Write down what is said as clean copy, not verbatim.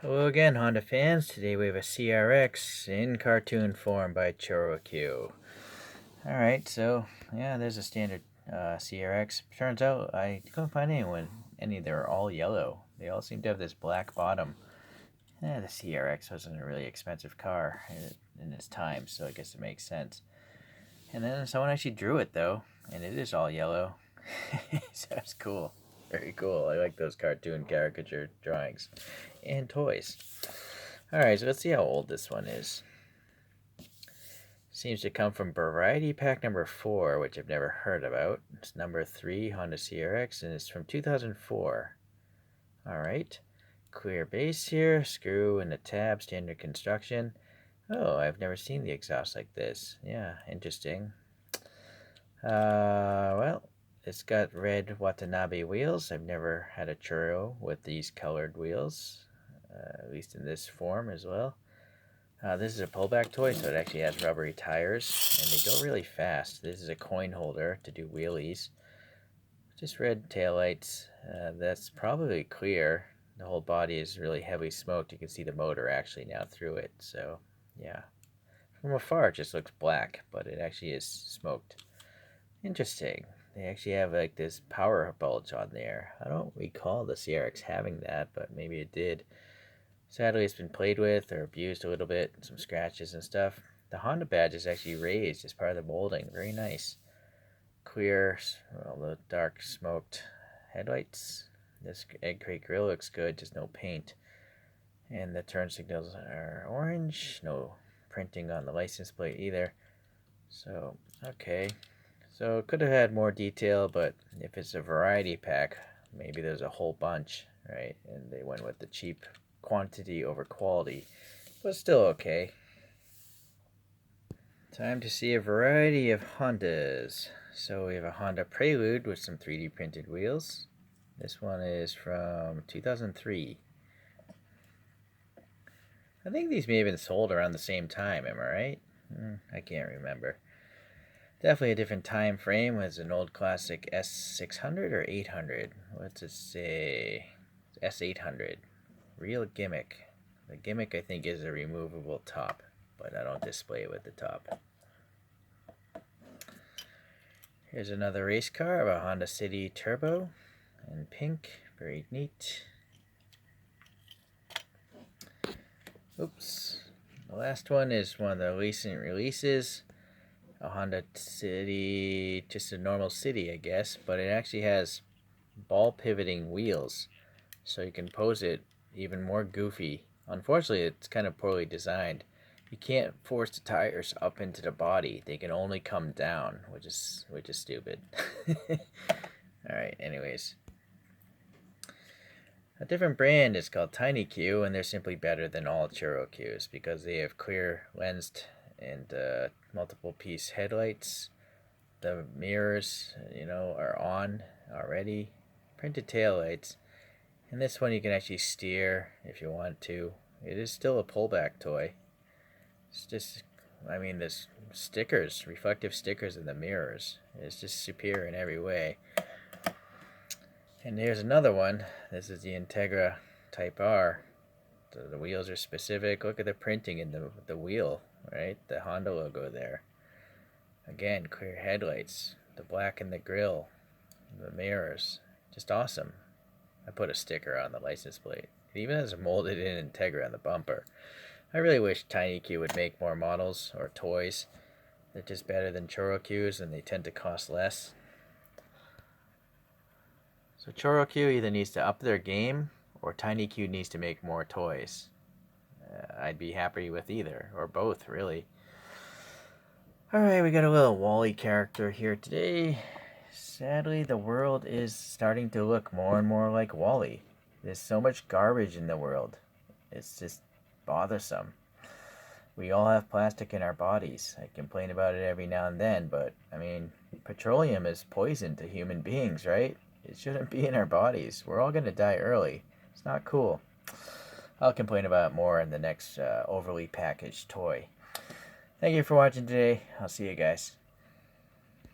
Hello again, Honda fans. Today we have a CRX in cartoon form by ChoroQ. Alright, so yeah, there's a standard CRX. Turns out I couldn't find any. They're all yellow. They all seem to have this black bottom. The CRX wasn't a really expensive car in its time, so I guess it makes sense. And then someone actually drew it though, and it is all yellow. So that's cool. Very cool. I like those cartoon caricature drawings and toys. Alright, so let's see how old this one is. Seems to come from Variety Pack number 4, which I've never heard about. It's number 3, Honda CRX, and it's from 2004. Alright. Clear base here, screw and a tab, standard construction. Oh, I've never seen the exhaust like this. Yeah, interesting. Well, it's got red Watanabe wheels. I've never had a churro with these colored wheels, at least in this form as well. This is a pullback toy, so it actually has rubbery tires, and they go really fast. This is a coin holder to do wheelies. Just red taillights. That's probably clear. The whole body is really heavily smoked. You can see the motor actually now through it, so yeah. From afar it just looks black, but it actually is smoked. Interesting. They actually have like this power bulge on there. I don't recall the CRX having that, but maybe it did. Sadly, it's been played with or abused a little bit, some scratches and stuff. The Honda badge is actually raised as part of the molding. Very nice. Clear, well, the dark smoked headlights. This egg crate grill looks good, just no paint. And the turn signals are orange. No printing on the license plate either. So, okay. So it could have had more detail, but if it's a variety pack, maybe there's a whole bunch, right? And they went with the cheap quantity over quality, but still okay. Time to see a variety of Hondas. So we have a Honda Prelude with some 3D printed wheels. This one is from 2003. I think these may have been sold around the same time, am I right? I can't remember. Definitely a different time frame. It was an old classic S600 or 800. What's it say? S800. Real gimmick. The gimmick, I think, is a removable top, but I don't display it with the top. Here's another race car of a Honda City Turbo in pink. Very neat. Oops. The last one is one of the recent releases. A Honda City, just a normal City, I guess, but it actually has ball pivoting wheels, so you can pose it even more goofy. Unfortunately, it's kind of poorly designed. You can't force the tires up into the body. They can only come down, which is stupid. Alright, anyways. A different brand is called TinyQ, and they're simply better than all ChoroQs because they have clear lensed and multiple piece headlights. The mirrors, are on already. Printed taillights. And this one you can actually steer if you want to. It is still a pullback toy. It's just, there's stickers, reflective stickers in the mirrors. It's just superior in every way. And here's another one. This is the Integra Type R. The wheels are specific. Look at the printing in the wheel, right? The Honda logo there. Again, clear headlights. The black in the grille. The mirrors. Just awesome. I put a sticker on the license plate. It even has a molded in Integra on the bumper. I really wish TinyQ would make more models or toys. They're just better than ChoroQs and they tend to cost less. So ChoroQ either needs to up their game or TinyQ needs to make more toys. I'd be happy with either, or both, really. Alright, we got a little Wall-E character here today. Sadly, the world is starting to look more and more like Wall-E. There's so much garbage in the world. It's just bothersome. We all have plastic in our bodies. I complain about it every now and then, but, petroleum is poison to human beings, right? It shouldn't be in our bodies. We're all going to die early. It's not cool. I'll complain about it more in the next overly packaged toy. Thank you for watching today. I'll see you guys.